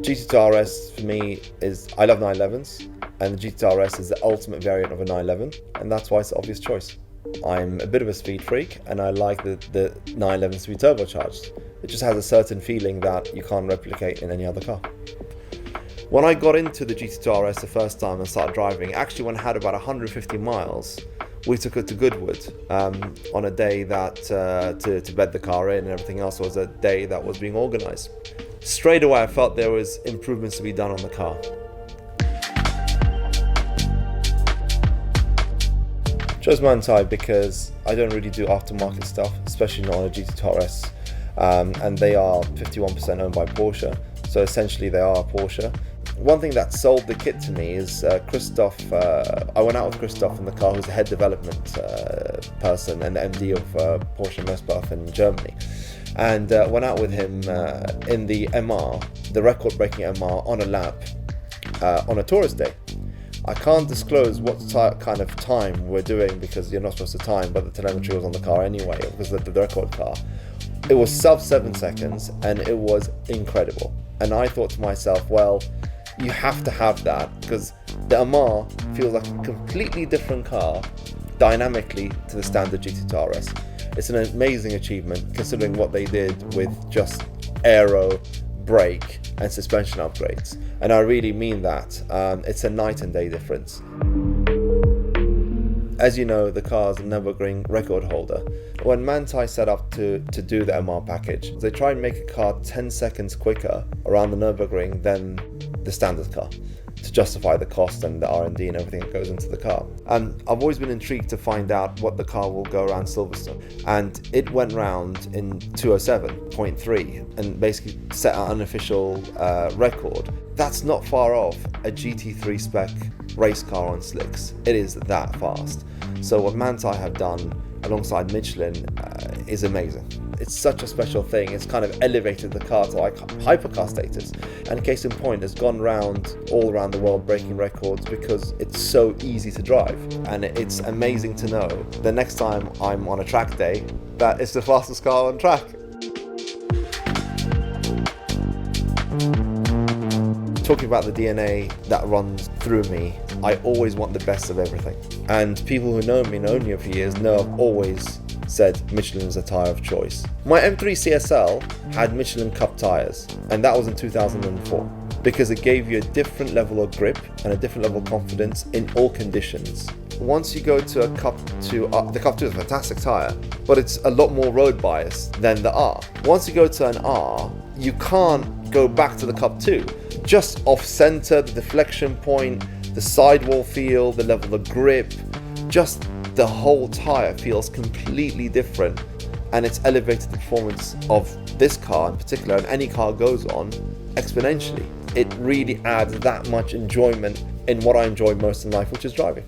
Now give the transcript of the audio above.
GT2 RS for me is, I love 911s, and the GT2 RS is the ultimate variant of a 911, and that's why it's the obvious choice. I'm a bit of a speed freak, and I like the 911s to be turbocharged. It just has a certain feeling that you can't replicate in any other car. When I got into the GT2 RS the first time and started driving, actually when I had about 150 miles, we took it to Goodwood on a day that to bed the car in, and everything else was a day that was being organised. Straight away I felt there was improvements to be done on the car. Chose Manthey because I don't really do aftermarket stuff, especially not on a GT2 RS, and they are 51% owned by Porsche, so essentially they are a Porsche. One thing that sold the kit to me is Christoph. I went out with Christoph in the car, who's the head development person and the MD of Porsche Messbach in Germany, and went out with him in the MR, the record-breaking MR, on a lap on a tourist day. I can't disclose what kind of time we're doing because you're not supposed to time, but the telemetry was on the car anyway. It was the record car. It was sub 7 seconds and it was incredible. And I thought to myself, well, you have to have that because the MR feels like a completely different car dynamically to the standard GT2 RS. It's an amazing achievement considering what they did with just aero, brake and suspension upgrades, and I really mean that. It's a night and day difference. As you know, the car's a Nurburgring record holder. When Manthey set up to do the MR package, they try and make a car 10 seconds quicker around the Nurburgring than the standard car, to justify the cost and the R&D and everything that goes into the car. And I've always been intrigued to find out what the car will go around Silverstone. And it went round in 207.3 and basically set an unofficial record. That's not far off a GT3 spec race car on slicks. It is that fast. So what Manthey have done alongside Michelin is amazing. It's such a special thing. It's kind of elevated the car to like hypercar status, and case in point, it's gone round all around the world breaking records because it's so easy to drive. And it's amazing to know the next time I'm on a track day that it's the fastest car on track. Talking about the DNA that runs through me, I always want the best of everything. And people who know me, known me for years, know I've always said Michelin is a tyre of choice. My M3 CSL had MICHELIN Cup tyres, and that was in 2004, because it gave you a different level of grip and a different level of confidence in all conditions. Once you go to a Cup 2, the Cup 2 is a fantastic tyre, but it's a lot more road biased than the R. Once you go to an R, you can't go back to the Cup 2. Just off center, the deflection point, the sidewall feel, the level of grip, just the whole tyre feels completely different, and it's elevated the performance of this car in particular, and any car goes on, exponentially. It really adds that much enjoyment in what I enjoy most in life, which is driving.